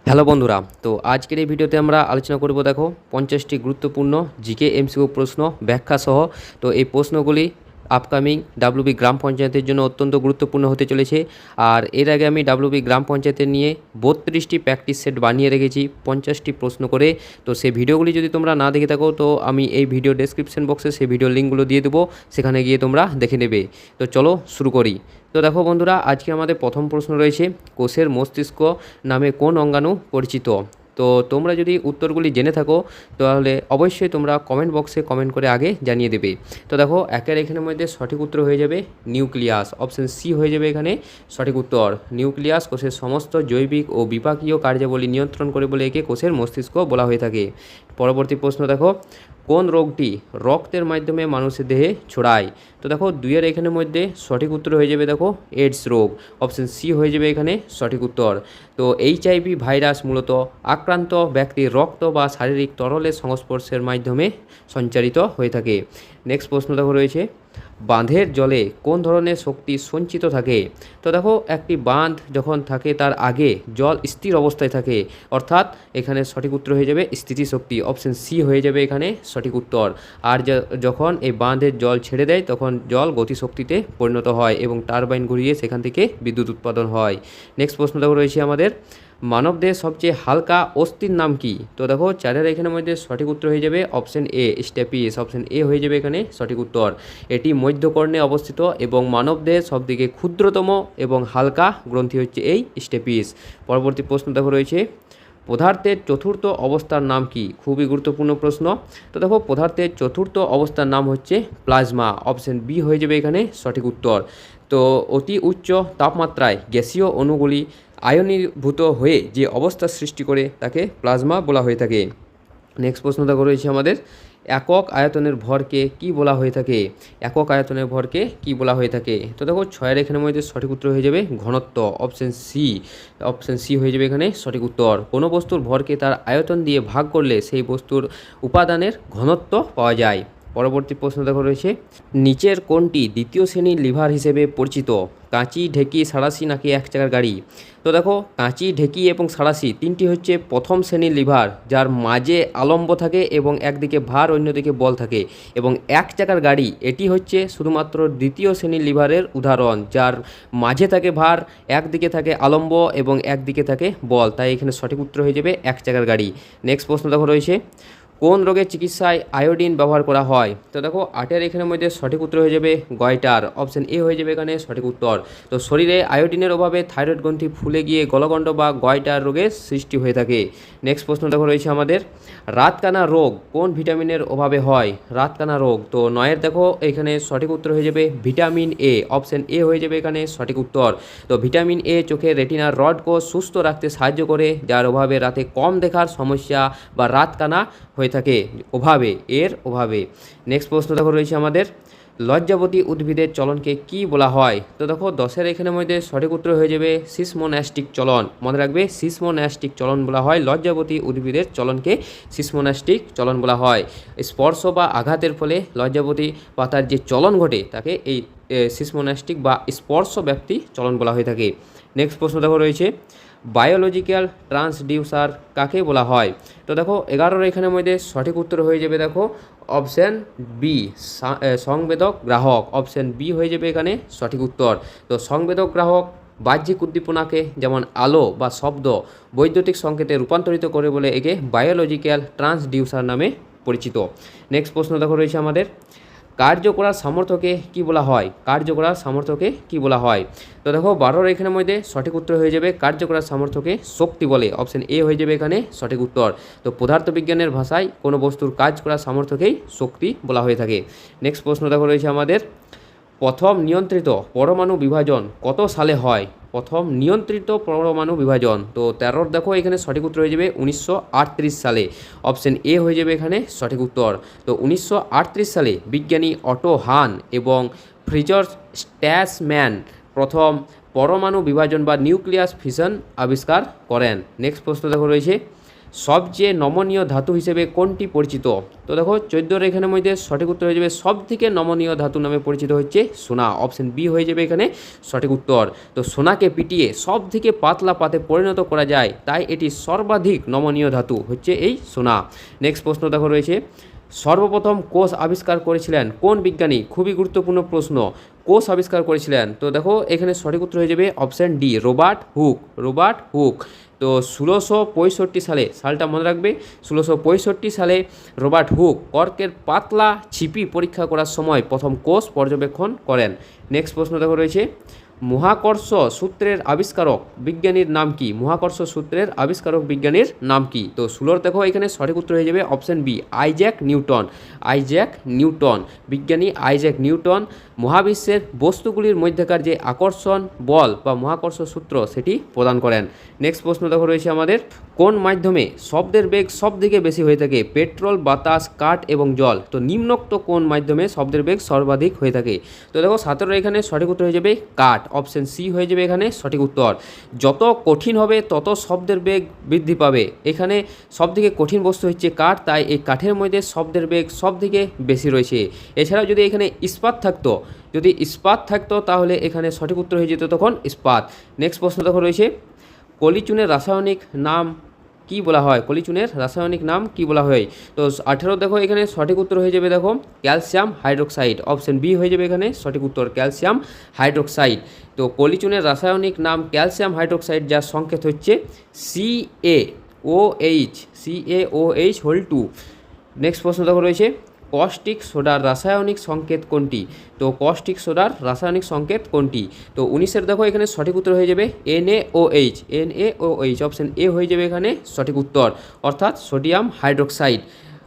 Hello বন্ধুরা, তো আজকের এই ভিডিওতে আমরা আলোচনা করব দেখো 50টি গুরুত্বপূর্ণ জিকে এমসিকিউ প্রশ্ন ব্যাখ্যা সহ। তো এই প্রশ্নগুলি আপকামিং ডাব্লিউবি গ্রাম পঞ্চায়েতের জন্য অত্যন্ত গুরুত্বপূর্ণ হতে চলেছে। আর এর আগে আমি ডাব্লিউবি গ্রাম পঞ্চায়েতের নিয়ে 32টি প্র্যাকটিস সেট বানিয়ে রেখেছি 50টি প্রশ্ন করে। তো সেই ভিডিওগুলি যদি তোমরা না দেখে থাকো তো আমি এই ভিডিও ডেসক্রিপশন বক্সে সেই ভিডিও লিঙ্কগুলো দিয়ে দেবো, সেখানে গিয়ে তোমরা দেখে নেবে। তো চলো শুরু করি। তো দেখো বন্ধুরা, আজকে আমাদের প্রথম প্রশ্ন রয়েছে, কোষের মস্তিষ্ক নামে কোন অঙ্গাণু পরিচিত? তো তোমরা যদি উত্তরগুলি জেনে থাকো তাহলে অবশ্যই তোমরা কমেন্ট বক্সে কমেন্ট করে আগে জানিয়ে দেবে। তো দেখো একের এখানের মধ্যে সঠিক উত্তর হয়ে যাবে নিউক্লিয়াস, অপশন সি হয়ে যাবে এখানে সঠিক উত্তর। নিউক্লিয়াস কোষের সমস্ত জৈবিক ও বিপাকীয় কার্যাবলী নিয়ন্ত্রণ করে বলে একে কোষের মস্তিষ্ক বলা হয়ে থাকে। পরবর্তী প্রশ্ন দেখো, কোন রোগটি রক্তের মাধ্যমে মানুষের দেহে ছড়ায়? তো দেখো দুইয়ের এখানের মধ্যে সঠিক উত্তর হয়ে যাবে দেখো এইডস রোগ, অপশন সি হয়ে যাবে এখানে সঠিক উত্তর। তো এইচআইভি ভাইরাস মূলত আক্রান্ত ব্যক্তির রক্ত বা শারীরিক তরলের সংস্পর্শের মাধ্যমে সঞ্চারিত হয়ে থাকে। নেক্সট প্রশ্ন দেখো রয়েছে, বাঁধের জলে কোন ধরনের শক্তি সঞ্চিত থাকে? তো দেখো একটি বাঁধ যখন থাকে তার আগে জল স্থির অবস্থায় থাকে, অর্থাৎ এখানে সঠিক উত্তর হয়ে যাবে স্থিতিশক্তি, অপশন সি হয়ে যাবে এখানে সঠিক উত্তর। আর যখন এই বাঁধের জল ছেড়ে দেয় তখন জল গতিশক্তিতে পরিণত হয় এবং টারবাইন ঘুরিয়ে সেখান থেকে বিদ্যুৎ উৎপাদন হয়। নেক্সট প্রশ্ন দেখো রয়েছে আমাদের, মানবদেহের সবচেয়ে হালকা অস্থির নাম কি? তো দেখো চারের এখানের মধ্যে সঠিক উত্তর হয়ে যাবে option A stapes, option A হয়ে যাবে এখানে সঠিক উত্তর। এটি মধ্যকর্ণে অবস্থিত এবং মানবদেহের সবথেকে ক্ষুদ্রতম এবং হালকা গ্রন্থি হচ্ছে এই স্টেপিস। পরবর্তী প্রশ্ন দেখো রয়েছে, পদার্থের চতুর্থ অবস্থার নাম কি? খুবই গুরুত্বপূর্ণ প্রশ্ন। তো দেখো পদার্থের চতুর্থ অবস্থার নাম হচ্ছে প্লাজমা, অপশন বি হয়ে যাবে এখানে সঠিক উত্তর। তো অতি উচ্চ তাপমাত্রায় গ্যাসীয় অণুগুলি আয়নীভূত হয়ে যে অবস্থা সৃষ্টি করে তাকে প্লাজমা বলা হয়ে থাকে। নেক্সট প্রশ্ন দেখো রয়েছে আমাদের, একক আয়তনের ভরকে কি বলা হয়ে থাকে? একক আয়তনের ভরকে কি বলা হয়ে থাকে? তো দেখো ছয়ের এখানের মধ্যে সঠিক উত্তর হয়ে যাবে ঘনত্ব, অপশন সি, অপশন সি হয়ে যাবে এখানে সঠিক উত্তর। কোনো বস্তুর ভরকে তার আয়তন দিয়ে ভাগ করলে সেই বস্তুর উপাদানের ঘনত্ব পাওয়া যায়। পরবর্তী প্রশ্ন দেখো রয়েছে, নিচের কোনটি দ্বিতীয় শ্রেণীর লিভার হিসেবে পরিচিত? কাঁচি, ঢেকি, সাঁড়াশি নাকি এক চাকার গাড়ি? তো দেখো কাঁচি, ঢেকি এবং সাঁড়াশি তিনটি হচ্ছে প্রথম শ্রেণীর লিভার, যার মাঝে আলম্ব থাকে এবং একদিকে ভার অন্যদিকে বল থাকে। এবং এক চাকার গাড়ি এটি হচ্ছে শুধুমাত্র দ্বিতীয় শ্রেণীর লিভারের উদাহরণ, যার মাঝে থাকে ভার, একদিকে থাকে আলম্ব এবং একদিকে থাকে বল, তাই এখানে সঠিক উত্তর হয়ে যাবে এক চাকার গাড়ি। নেক্সট প্রশ্ন দেখো রয়েছে, কোন রোগের চিকিৎসায় আয়োডিন ব্যবহার করা হয়? তো দেখো আটের এখানের মধ্যে সঠিক উত্তর হয়ে যাবে গয়টার, অপশন এ হয়ে যাবে এখানে সঠিক উত্তর। তো শরীরে আয়োডিনের অভাবে থাইরয়েড গ্রন্থি ফুলে গিয়ে গলগণ্ড বা গয়টার রোগের সৃষ্টি হয়ে থাকে। নেক্সট প্রশ্ন দেখো রয়েছে আমাদের, রাতকানা রোগ কোন ভিটামিনের অভাবে হয়? রাতকানা রোগ, তো নয়ের দেখো এখানে সঠিক উত্তর হয়ে যাবে ভিটামিন এ, অপশন এ হয়ে যাবে এখানে সঠিক উত্তর। তো ভিটামিন এ চোখের রেটিনার রড কোষ সুস্থ রাখতে সাহায্য করে, যার অভাবে রাতে কম দেখার সমস্যা বা রাতকানা হয়ে থাকে এর অভাবে। নেক্সট প্রশ্ন দেখো রয়েছে আমাদের, লজ্জাবতী উদ্ভিদের চলনকে কি বলা হয়? তো দেখো দশের এখানের মধ্যে সঠিক উত্তর হয়ে যাবে সিসমোন্যাস্টিক চলন, মনে রাখবে সিসমোন্যাস্টিক চলন বলা হয় লজ্জাবতী উদ্ভিদের চলনকে, সিসমোন্যাস্টিক চলন বলা হয়। স্পর্শ বা আঘাতের ফলে লজ্জাবতী পাতার যে চলন ঘটে তাকে এই সিসমোন্যাস্টিক বা স্পর্শ ব্যাপ্তি চলন বলা হয়ে থাকে। নেক্সট প্রশ্ন দেখো রয়েছে, বায়োলজিক্যাল ট্রান্সডিউসার কাকে বলা হয়? তো দেখো 11 এখানের মধ্যে সঠিক উত্তর হয়ে যাবে দেখো অপশান বি সংবেদক গ্রাহক, অপশান বি হয়ে যাবে এখানে সঠিক উত্তর। তো সংবেদক গ্রাহক বাহ্যিক উদ্দীপনাকে যেমন আলো বা শব্দ বৈদ্যুতিক সংকেতে রূপান্তরিত করে বলে একে বায়োলজিক্যাল ট্রান্সডিউসার নামে পরিচিত। নেক্সট প্রশ্ন দেখো রয়েছে আমাদের, কার্য করার সামর্থ্যকে কি বলা হয়? কার্য করার সামর্থ্যকে কি বলা হয়? তো দেখো 12 এখানের মধ্যে সঠিক উত্তর হয়ে যাবে কার্য করার সামর্থ্যকে শক্তি বলে, অপশন এ হয়ে যাবে এখানে সঠিক উত্তর। তো পদার্থবিজ্ঞানের ভাষায় কোনো বস্তুর কাজ করার সামর্থ্যকেই শক্তি বলা হয়ে থাকে। নেক্সট প্রশ্ন দেখো রয়েছে আমাদের, প্রথম নিয়ন্ত্রিত পরমাণু বিভাজন কত সালে হয়? প্রথম নিয়ন্ত্রিত পরমাণু বিভাজন, তো 13 দেখো এখানে সঠিক উত্তর হয়ে যাবে 1938 সালে, অপশন এ হয়ে যাবে এখানে সঠিক উত্তর। তো 1938 সালে বিজ্ঞানী অটো হান এবং ফ্রিজর স্ট্যাসম্যান প্রথম পরমাণু বিভাজন বা নিউক্লিয়াস ফিশন আবিষ্কার করেন। নেক্সট প্রশ্ন দেখো রয়েছে, সবচেয়ে নমনীয় ধাতু হিসেবে কোনটি পরিচিত? তো দেখো 14 এখানের মধ্যে সঠিক উত্তর হয়ে যাবে সব থেকে নমনীয় ধাতু নামে পরিচিত হচ্ছে সোনা। অপশন বি হয়ে যাবে এখানে সঠিক উত্তর। তো সোনাকে পিটিয়ে সব থেকে পাতলা পাতে পরিণত করা যায়, তাই এটি সর্বাধিক নমনীয় ধাতু হচ্ছে এই সোনা। নেক্সট প্রশ্ন দেখো রয়েছে, সর্বপ্রথম কোষ আবিষ্কার করেছিলেন কোন বিজ্ঞানী? খুবই গুরুত্বপূর্ণ প্রশ্ন। কোষ আবিষ্কার করেছিলেন, তো দেখো এখানে সঠিক উত্তর হয়ে যাবে option D, Robert Hooke. Robert Hooke. তো 1665 সালে, সালটা মনে রাখবে, 1665 সালে রবার্ট হুক কর্কের পাতলা ছিপি পরীক্ষা করার সময় প্রথম কোষ পর্যবেক্ষণ করেন। নেক্সট প্রশ্ন দেখো রয়েছে, মহাকর্ষ সূত্রের আবিষ্কারক বিজ্ঞানীর নাম কি? মহাকর্ষ সূত্রের আবিষ্কারক বিজ্ঞানীর নাম কি? তো 16 দেখো এখানে সঠিক উত্তর হয়ে যাবে option B, Isaac Newton. Isaac Newton, বিজ্ঞানী আইজ্যাক নিউটন মহাবিশ্বের বস্তুগুলির মধ্যেকার যে আকর্ষণ বল বা মহাকর্ষ সূত্র সেটি প্রদান করেন। নেক্সট প্রশ্ন দেখো রয়েছে আমাদের, কোন মাধ্যমে শব্দের বেগ সব থেকে বেশি হয়ে থাকে? পেট্রোল, বাতাস, কাঠ এবং জল। তো নিম্নোক্ত কোন মাধ্যমে শব্দের বেগ সর্বাধিক হয়ে থাকে? তো দেখো 17 এখানে সঠিক উত্তর হয়ে যাবে কাঠ। অপশন সি হয়ে যাবে এখানে সঠিক উত্তর। যত কঠিন হবে তত শব্দের বেগ বৃদ্ধি পাবে। এখানে সবথেকে কঠিন বস্তু হচ্ছে কাঠ, তাই এই কাঠের মধ্যে শব্দের বেগ সবথেকে বেশি রয়েছে। এছাড়াও যদি এখানে ইস্পাত থাকতো তাহলে এখানে সঠিক উত্তর হয়ে যেত তখন ইস্পাত। নেক্সট প্রশ্ন দেখো রয়েছে, কলিচুনের রাসায়নিক নাম কি বলা হয়? কলিচুনের রাসায়নিক নাম কি বলা হয়? তো 18 দেখো এখানে সঠিক উত্তর হয়ে যাবে দেখো ক্যালসিয়াম হাইড্রোক্সাইড। অপশন বি হয়ে যাবে এখানে সঠিক উত্তর, ক্যালসিয়াম হাইড্রোক্সাইড। তো কলিচুনের রাসায়নিক নাম ক্যালসিয়াম হাইড্রোক্সাইড, যার সংকেত হচ্ছে CaOH হোল 2। নেক্সট প্রশ্ন দেখো রয়েছে, কস্টিক সোডার রাসায়নিক সংকেত কোনটি? তো কস্টিক সোডার রাসায়নিক সংকেত কোনটি? তো 19 দেখো এখানে সঠিক উত্তর হয়ে যাবে NaOH। অপশন এ হয়ে যাবে এখানে সঠিক উত্তর, অর্থাৎ সোডিয়াম হাইড্রোক্সাইড।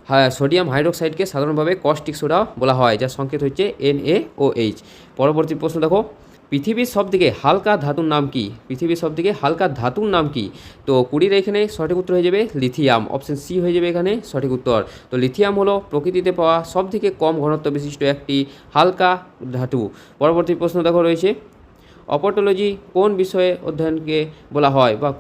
হ্যাঁ, সোডিয়াম হাইড্রোক্সাইডকে সাধারণভাবে কস্টিক সোডা বলা হয়, যার সংকেত হচ্ছে NaOH। পরবর্তী প্রশ্ন দেখো, পৃথিবীর সবথেকে হালকা ধাতুর নাম কি? পৃথিবীর সবথেকে হালকা ধাতুর নাম কি? তো 20 এখানে সঠিক উত্তর হয়ে যাবে লিথিয়াম। অপশন সি হয়ে যাবে এখানে সঠিক উত্তর। তো লিথিয়াম হলো প্রকৃতিতে পাওয়া সবথেকে কম ঘনত্ব বিশিষ্ট একটি হালকা ধাতু। পরবর্তী প্রশ্ন দেখো রয়েছে, অপটোলজি কোন বিষয়ে অধ্যয়নকে বলা হয় বা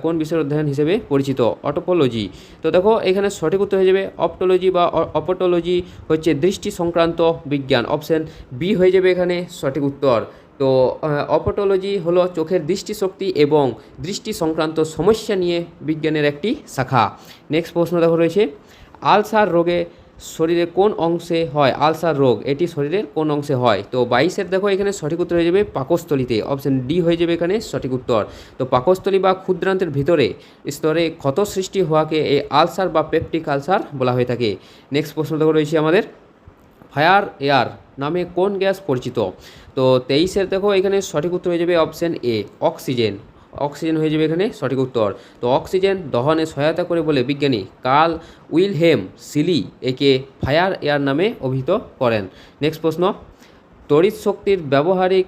কোন বিষয়ের অধ্যয়ন হিসেবে পরিচিত? অটোপোলজি। তো দেখো এখানে সঠিক উত্তর হয়ে যাবে অপটোলজি বা অপটোলজি হচ্ছে দৃষ্টি সংক্রান্ত বিজ্ঞান। অপশন বি হয়ে যাবে এখানে সঠিক উত্তর। তো অপটোলজি হলো চোখের দৃষ্টিশক্তি এবং দৃষ্টি সংক্রান্ত সমস্যা নিয়ে বিজ্ঞানের একটি শাখা। নেক্সট প্রশ্ন দেখো রয়েছে, আলসার রোগে শরীরের কোন অংশে হয়? আলসার রোগ এটি শরীরের কোন অংশে হয়? তো 22 দেখো এখানে সঠিক উত্তর হয়ে যাবে পাকস্থলীতে। অপশন ডি হয়ে যাবে এখানে সঠিক উত্তর। তো পাকস্থলী বা ক্ষুদ্রান্তের ভিতরে স্তরে ক্ষত সৃষ্টি হওয়াকে এই আলসার বা পেপটিক আলসার বলা হয়ে থাকে। নেক্সট প্রশ্ন দেখো রয়েছে আমাদের, ফায়ার এয়ার নামে কোন গ্যাস পরিচিত? তো 23 দেখো এখানে সঠিক উত্তর হয়ে যাবে অপশন এ, অক্সিজেন। অক্সিজেন হয়ে যাবে এখানে সঠিক উত্তর। তো অক্সিজেন দহনে সহায়তা করে বলে বিজ্ঞানী কার্ল উইলহেম সিলি একে ফায়ার এয়ার নামে অভিহিত করেন। নেক্সট প্রশ্ন, তড়িৎ শক্তির ব্যবহারিক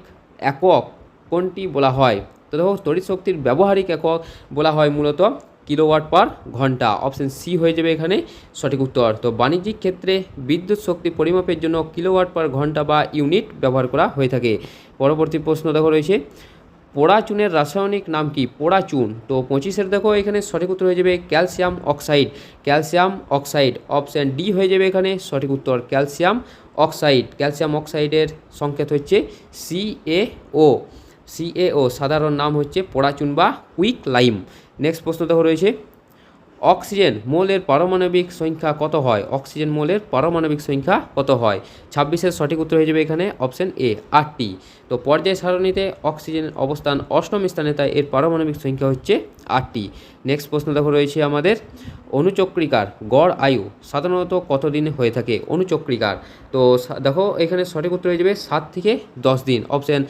একক কোনটি বলা হয়? তো দেখো তড়িৎ শক্তির ব্যবহারিক একক বলা হয় মূলত কিলোওয়াট পার ঘন্টা। অপশন সি হয়ে যাবে এখানে সঠিক উত্তর। তো বাণিজ্যিক ক্ষেত্রে বিদ্যুৎ শক্তি পরিমাপের জন্য কিলোওয়াট পার ঘন্টা বা ইউনিট ব্যবহার করা হয়ে থাকে। পরবর্তী প্রশ্ন দেখো রয়েছে, পোড়া চুনের রাসায়নিক নাম কি? পোড়া চুন। তো 25 দেখো এখানে সঠিক উত্তর হয়ে যাবে calcium oxide. Calcium oxide. Option D হয়ে যাবে এখানে সঠিক উত্তর, ক্যালসিয়াম অক্সাইড। ক্যালসিয়াম অক্সাইডের সংকেত হচ্ছে CaO। সাধারণ নাম হচ্ছে পোড়া চুন বা কুইক লাইম। নেক্সট প্রশ্ন দেখো রয়েছে, অক্সিজেন মোলের পারমাণবিক সংখ্যা কত হয়? অক্সিজেন মোলের পারমাণবিক সংখ্যা কত হয়? 26 সঠিক উত্তর হয়ে যাবে এখানে অপশন এ, 8টি। তো পর্যায় সারণীতে অক্সিজেনের অবস্থান 8ম স্থানে, তাই এর পারমাণবিক সংখ্যা হচ্ছে 8টি। নেক্সট প্রশ্ন দেখো রয়েছে আমাদের, অণুচক্রিকার গড় আয়ু সাধারণত কত দিন হয়ে থাকে? অণুচক্রিকার। তো দেখো এখানে সঠিক উত্তর হয়ে যাবে 7 থেকে 10 দিন। অপশান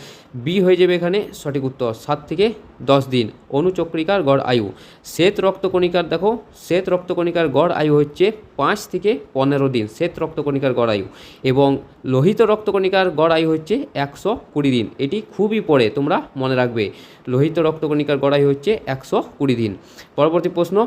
বি হয়ে যাবে এখানে সঠিক উত্তর, 7 থেকে 10 দিন অণুচক্রিকার গড় আয়ু। শ্বেত রক্তকণিকার দেখো, শ্বেত রক্তকণিকার গড় আয়ু হচ্ছে 5 থেকে 15 দিন, শ্বেত রক্তকণিকার গড় আয়ু। এবং লোহিত রক্তকণিকার গড় আয়ু হচ্ছে 120 দিন। এটি খুবই পড়ে, তোমরা মনে রাখবে, লোহিত রক্তকণিকার গড় আয়ু হচ্ছে 120 দিন। পরবর্তী প্রশ্ন,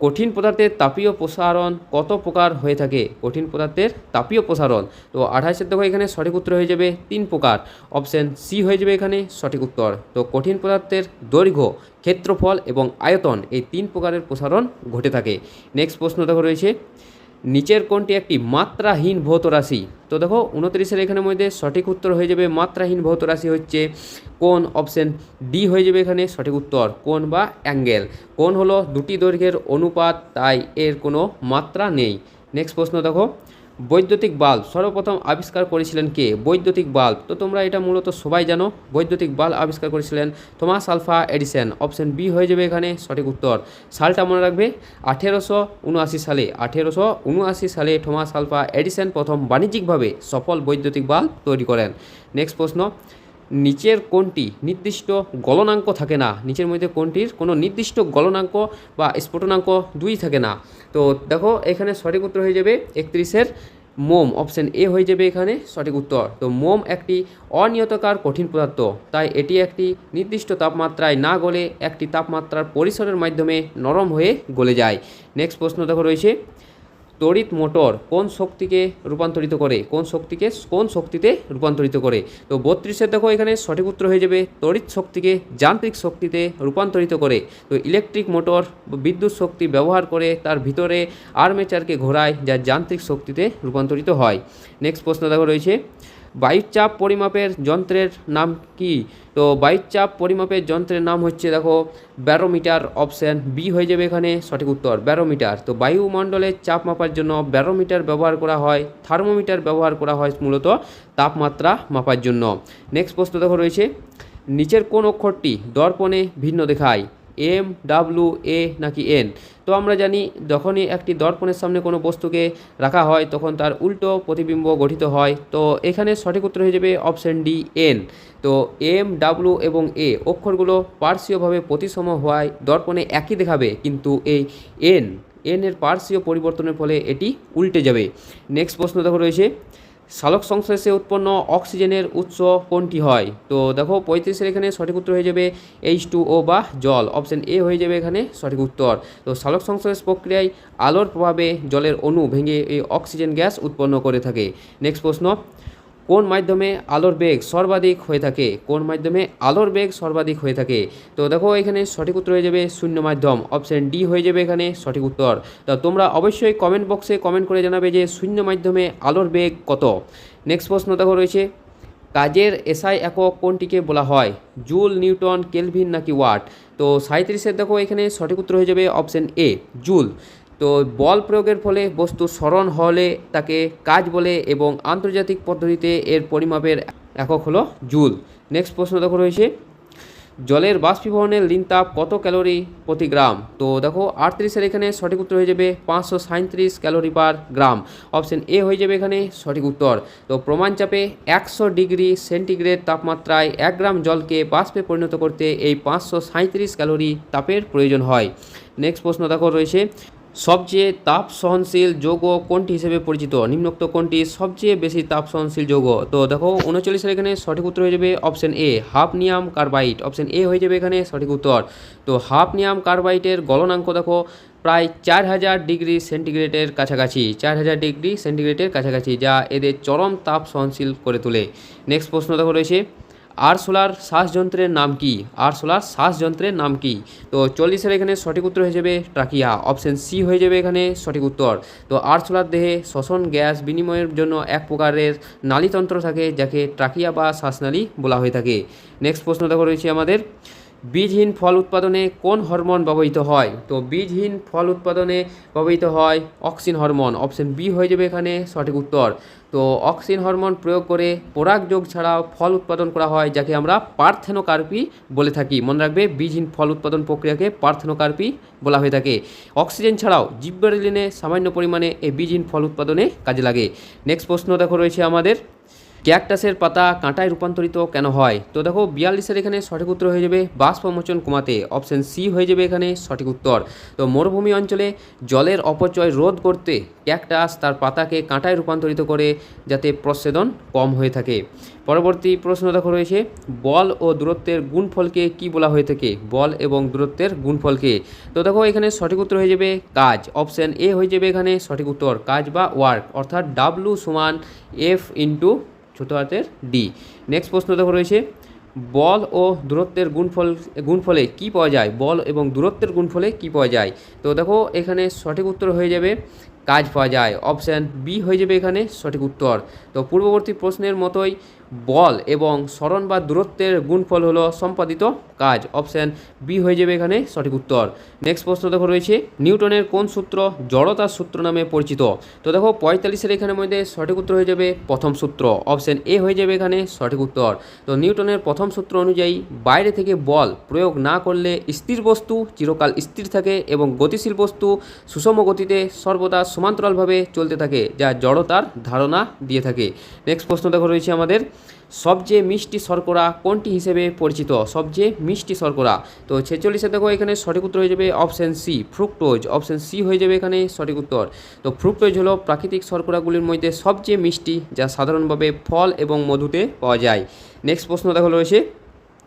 কঠিন পদার্থের তাপীয় প্রসারণ কত প্রকার হয়ে থাকে? কঠিন পদার্থের তাপীয় প্রসারণ, তো 28 দেখো এখানে সঠিক উত্তর হয়ে যাবে 3 প্রকার, অপশন সি হয়ে যাবে এখানে সঠিক উত্তর। তো কঠিন পদার্থের দৈর্ঘ্য, ক্ষেত্রফল এবং আয়তন এই 3 প্রকারের প্রসারণ ঘটে থাকে। নেক্সট প্রশ্ন দেখো রয়েছে, নিচের কোনটি একটি মাত্রাহীন ভৌত রাশি? তো দেখো 29 এখানের মধ্যে সঠিক উত্তর হয়ে যাবে মাত্রাহীন ভৌত রাশি হচ্ছে কোণ, অপশন ডি হয়ে যাবে এখানে সঠিক উত্তর, কোণ বা অ্যাঙ্গেল। কোণ হলো দুটি দৈর্ঘ্যের অনুপাত, তাই এর কোনো মাত্রা নেই। নেক্সট প্রশ্ন দেখো, বৈদ্যুতিক বাল্ব সর্বপ্রথম আবিষ্কার করেছিলেন কে? বৈদ্যুতিক বাল্ব, তো তোমরা এটা মূলত সবাই জানো, বৈদ্যুতিক বাল্ব আবিষ্কার করেছিলেন Thomas Alva Edison, option B হয়ে যাবে এখানে সঠিক উত্তর। সালটা মনে রাখবে 1879 সালে, 1879 সালে থমাস আলভা এডিসন প্রথম বাণিজ্যিকভাবে সফল বৈদ্যুতিক বাল্ব তৈরি করেন। নেক্সট প্রশ্ন, নিচের কোনটি নির্দিষ্ট গলনাঙ্ক থাকে না? নিচের মধ্যে কোনটির কোনো নির্দিষ্ট গলনাঙ্ক বা স্ফুটনাঙ্ক দুই থাকে না? তো দেখো এখানে সঠিক উত্তর হয়ে যাবে 31 মোম, অপশন এ হয়ে যাবে এখানে সঠিক উত্তর। তো মোম একটি অনিয়তকার কঠিন পদার্থ, তাই এটি একটি নির্দিষ্ট তাপমাত্রায় না গলে একটি তাপমাত্রার পরিসরের মাধ্যমে নরম হয়ে গলে যায়। নেক্সট প্রশ্ন দেখো রয়েছে, তড়িৎ মোটর কোন শক্তিকে রূপান্তরিত করে? কোন শক্তিতে রূপান্তরিত করে? তো 32 দেখো এখানে সঠিক উত্তর হয়ে যাবে তড়িৎ শক্তিকে যান্ত্রিক শক্তিতে রূপান্তরিত করে। তো ইলেকট্রিক মোটর বিদ্যুৎ শক্তি ব্যবহার করে তার ভিতরে আর্মেচারকে ঘোরায়, যা যান্ত্রিক শক্তিতে রূপান্তরিত হয়। নেক্সট প্রশ্ন দেখো রয়েছে, বায়ুচাপ পরিমাপের যন্ত্রের নাম কি? তো বায়ুচাপ পরিমাপের যন্ত্রের নাম হচ্ছে দেখো ব্যারোমিটার, অপশান বি হয়ে যাবে এখানে সঠিক উত্তর, ব্যারোমিটার। তো বায়ুমণ্ডলের চাপ মাপার জন্য ব্যারোমিটার ব্যবহার করা হয়, থার্মোমিটার ব্যবহার করা হয় মূলত তাপমাত্রা মাপার জন্য। নেক্সট প্রশ্ন দেখো রয়েছে, নিচের কোন অক্ষরটি দর্পণে ভিন্ন দেখায়? এম, ডাব্লু, এ নাকি এন? তো আমরা জানি যখনই একটি দর্পণের সামনে কোনো বস্তুকে রাখা হয় তখন তার উল্টো প্রতিবিম্ব গঠিত হয়। তো এখানে সঠিক উত্তর হয়ে যাবে অপশন ডি, এন। তো এম, ডাব্লু এবং এ অক্ষরগুলো পার্শ্বীয়ভাবে প্রতিসম হওয়ায় দর্পণে একই দেখাবে, কিন্তু এই এন এর পার্শ্বীয় পরিবর্তনের ফলে এটি উল্টে যাবে। নেক্সট প্রশ্ন দেখো রয়েছে, সালোক সংশ্লেষে উৎপন্ন অক্সিজেনের উৎস কোনটি হয়? তো দেখো 35 এখানে সঠিক উত্তর হয়ে যাবে H2O বা জল, অপশন এ হয়ে যাবে এখানে সঠিক উত্তর। তো সালোক সংশ্লেষ প্রক্রিয়ায় আলোর প্রভাবে জলের অণু ভেঙে এই অক্সিজেন গ্যাস উৎপন্ন করে থাকে। নেক্সট প্রশ্ন, কোন মাধ্যমে আলোর বেগ সর্বাধিক হয়ে থাকে? কোন মাধ্যমে আলোর বেগ সর্বাধিক হয়ে থাকে? তো দেখো এখানে সঠিক উত্তর হয়ে যাবে শূন্য মাধ্যম, অপশন ডি হয়ে যাবে এখানে সঠিক উত্তর। তো তোমরা অবশ্যই কমেন্ট বক্সে কমেন্ট করে জানাবে যে শূন্য মাধ্যমে আলোর বেগ কত। নেক্সট প্রশ্ন দেখো রয়েছে, কাজের এসআই একক কোনটিকে বলা হয়? জুল, নিউটন, কেলভিন নাকি ওয়াট? তো 37 দেখো এখানে সঠিক উত্তর হয়ে যাবে অপশন এ, জুল। তো বল প্রয়োগের ফলে বস্তু সরণ হলে তাকে কাজ বলে এবং আন্তর্জাতিক পদ্ধতিতে এর পরিমাপের একক হলো জুল। নেক্সট প্রশ্ন দেখো রয়েছে, জলের বাষ্পীভবনের লীন তাপ কত ক্যালোরি প্রতি গ্রাম? তো দেখো 38 এখানে সঠিক উত্তর হয়ে যাবে 537 calorie per gram, option A হয়ে যাবে এখানে সঠিক উত্তর। তো প্রমাণ চাপে 100 ডিগ্রি সেন্টিগ্রেড তাপমাত্রায় 1 গ্রাম জলকে বাষ্পে পরিণত করতে এই 537 ক্যালোরি তাপের প্রয়োজন হয়। নেক্সট প্রশ্ন দেখো রয়েছে, সবচেয়ে তাপ সহনশীল যৌগ কোনটি হিসেবে পরিচিত? নিম্নোক্ত কোনটি সবচেয়ে বেশি তাপ সহনশীল যৌগ? তো দেখো 39 এখানে সঠিক উত্তর হয়ে যাবে option A, hafnium carbide, option A হয়ে যাবে এখানে সঠিক উত্তর। তো হাফনিয়াম কার্বাইডের গলনাঙ্ক দেখো প্রায় 4000 ডিগ্রি সেন্টিগ্রেডের কাছাকাছি, 4000 ডিগ্রি সেন্টিগ্রেডের কাছাকাছি, যা এদের চরম তাপ সহনশীল করে তোলে। নেক্সট প্রশ্ন দেখো রয়েছে, আরসোলার শ্বাসযন্ত্রের নাম কি? আরসোলার শ্বাসযন্ত্রের নাম কি? তো 40 এখানে সঠিক উত্তর হয়ে যাবে ট্রাকিয়া, অপশন সি হয়ে যাবে এখানে সঠিক উত্তর। তো আরসোলার দেহে শ্বসন গ্যাস বিনিময়ের জন্য এক প্রকারের নালীতন্ত্র থাকে, যাকে ট্রাকিয়া বা শ্বাসনালী বলা হয়ে থাকে। নেক্সট প্রশ্ন দেখো রয়েছে আমাদের, বীজহীন ফল উৎপাদনে কোন হরমোন ব্যবহৃত হয়? তো বীজহীন ফল উৎপাদনে ব্যবহৃত হয় অক্সিন হরমোন, অপশন বি হয়ে যাবে এখানে সঠিক উত্তর। তো অক্সিন হরমোন প্রয়োগ করে পরাগযোগ ছাড়াও ফল উৎপাদন করা হয়, যাকে আমরা পার্থেনোকার্পি বলে থাকি। মনে রাখবে বীজহীন ফল উৎপাদন প্রক্রিয়াকে পার্থেনোকার্পি বলা হয়ে থাকে। অক্সিজেন ছাড়াও জিব্রেলিনে সামান্য পরিমাণে এই বীজহীন ফল উৎপাদনে কাজে লাগে। নেক্সট প্রশ্ন দেখো রয়েছে আমাদের, ক্যাকটাসের পাতা কাঁটায় রূপান্তরিত কেন হয়? তো দেখো 42-এর এখানে সঠিক উত্তর হয়ে যাবে বাষ্পমোচন কমাতে। অপশন সি হয়ে যাবে এখানে সঠিক উত্তর। তো মরুভূমি অঞ্চলে জলের অপচয় রোধ করতে ক্যাকটাস তার পাতাকে কাঁটায় রূপান্তরিত করে যাতে প্রচ্ছেদন কম হয়ে থাকে। পরবর্তী প্রশ্ন দেখো রয়েছে, বল ও দূরত্বের গুণফলকে কি বলা হয়ে থাকে? বল এবং দূরত্বের গুণফলকে। তো দেখো এখানে সঠিক উত্তর হয়ে যাবে কাজ। অপশন এ হয়ে যাবে এখানে সঠিক উত্তর, কাজ বা ওয়ার্ক, অর্থাৎ ডাব্লু সমান এফ ইন্টু ছোটো হাতের ডি। নেক্সট প্রশ্ন দেখো রয়েছে, বল ও দূরত্বের গুণফলে কি পাওয়া যায়? বল এবং দূরত্বের গুণফলে কি পাওয়া যায়? তো দেখো এখানে সঠিক উত্তর হয়ে যাবে কাজ পাওয়া যায়। অপশান বি হয়ে যাবে এখানে সঠিক উত্তর। তো পূর্ববর্তী প্রশ্নের মতোই বল এবং সরণ বা দূরত্বের গুণফল হলো সম্পাদিত কাজ। অপশান বি হয়ে যাবে এখানে সঠিক উত্তর। নেক্সট প্রশ্ন দেখো রয়েছে, নিউটনের কোন সূত্র জড়তার সূত্র নামে পরিচিত? তো দেখো 45-এর এখানের মধ্যে সঠিক উত্তর হয়ে যাবে প্রথম সূত্র। অপশান এ হয়ে যাবে এখানে সঠিক উত্তর। তো নিউটনের প্রথম সূত্র অনুযায়ী বাইরে থেকে বল প্রয়োগ না করলে স্থির বস্তু চিরকাল স্থির থাকে এবং গতিশীল বস্তু সুষম গতিতে সর্বদা সমান্তরালভাবে চলতে থাকে, যা জড়তার ধারণা দিয়ে থাকে। নেক্সট প্রশ্ন দেখো রয়েছে আমাদের, সবচেয়ে মিষ্টি শর্করা কোনটি হিসেবে পরিচিত? সবচেয়ে মিষ্টি শর্করা। তো 46-এ দেখো এখানে সঠিক উত্তর হয়ে যাবে option C, fructose. Option C হয়ে যাবে এখানে সঠিক উত্তর। তো ফ্রুক্টোজ হলো প্রাকৃতিক শর্করাগুলির মধ্যে সবচেয়ে মিষ্টি, যা সাধারণভাবে ফল এবং মধুতে পাওয়া যায়। নেক্সট প্রশ্ন দেখো রয়েছে,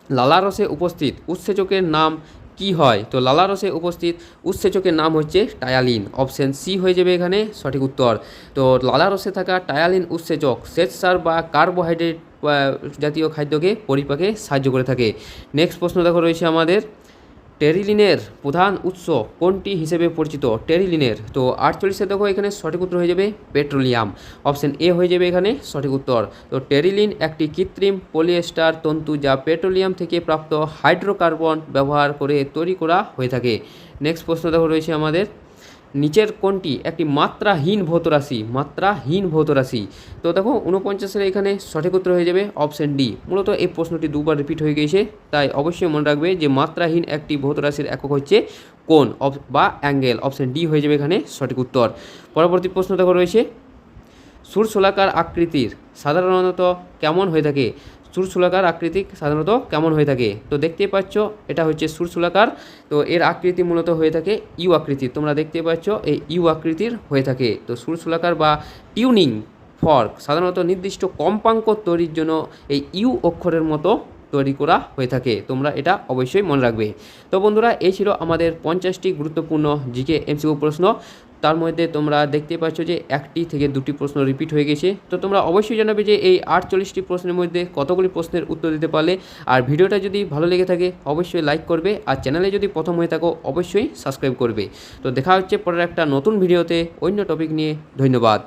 লালারসে উপস্থিত উৎসেচকের নাম কি হয়? তো লালারসে উপস্থিত উৎসেচকের নাম হচ্ছে টায়ালিন। অপশান সি হয়ে যাবে এখানে সঠিক উত্তর। তো লালারসে থাকা টায়ালিন উৎসেচক শ্বেতসার বা কার্বোহাইড্রেট জাতীয় খাদ্যকে পরিপাকে সাহায্য করে থাকে। নেক্সট প্রশ্ন দেখো রয়েছে আমাদের, টেরিলিনের প্রধান উৎস কোনটি হিসেবে পরিচিত? টেরিলিনের। তো 48-এ দেখো এখানে সঠিক উত্তর হয়ে যাবে পেট্রোলিয়াম। অপশান এ হয়ে যাবে এখানে সঠিক উত্তর। তো টেরিলিন একটি কৃত্রিম পলিয়েস্টার তন্তু, যা পেট্রোলিয়াম থেকে প্রাপ্ত হাইড্রোকার্বন ব্যবহার করে তৈরি করা হয়ে থাকে। নেক্সট প্রশ্ন দেখো রয়েছে আমাদের, নিচের কোনটি একটি মাত্রাহীন ভৌত রাশি? মাত্রাহীন ভৌত রাশি। তো দেখো 49-এর এখানে সঠিক উত্তর হয়ে যাবে অপশান ডি। মূলত এই প্রশ্নটি দুবার রিপিট হয়ে গিয়েছে, তাই অবশ্যই মনে রাখবে যে মাত্রাহীন একটি ভৌত রাশির একক হচ্ছে কোণ বা অ্যাঙ্গেল। অপশান ডি হয়ে যাবে এখানে সঠিক উত্তর। পরবর্তী প্রশ্ন দেখো রয়েছে, সুরশোলাকার আকৃতির সাধারণত কেমন হয়ে থাকে? সুরশোলাকার আকৃতি সাধারণত কেমন হয়ে থাকে? তো দেখতেই পাচ্ছ এটা হচ্ছে সুরশোলাকার। তো এর আকৃতি মূলত হয়ে থাকে ইউ আকৃতির। তোমরা দেখতে পাচ্ছ এই ইউ আকৃতির হয়ে থাকে। তো সুরশোলাকার বা টিউনিং ফর্ক সাধারণত নির্দিষ্ট কম্পাঙ্ক তৈরির জন্য এই ইউ অক্ষরের মতো তৈরি করা হয়ে থাকে। তোমরা এটা অবশ্যই মনে রাখবে। তো বন্ধুরা, এই ছিল আমাদের 50টি গুরুত্বপূর্ণ জিকে এমসিকিউ প্রশ্ন। তার মধ্যে তোমরা দেখতে পাচ্ছ যে 1টি থেকে 2টি প্রশ্ন রিপিট হয়ে গেছে। তো তোমরা অবশ্যই জানাবে যে এই 48টি প্রশ্নের মধ্যে কতগুলি প্রশ্নের উত্তর দিতে পারলে। আর ভিডিওটা যদি ভালো লেগে থাকে অবশ্যই লাইক করবে, আর চ্যানেলে যদি প্রথম হয়ে থাকো অবশ্যই সাবস্ক্রাইব করবে। তো দেখা হচ্ছে পরের একটা নতুন ভিডিওতে অন্য টপিক নিয়ে। ধন্যবাদ।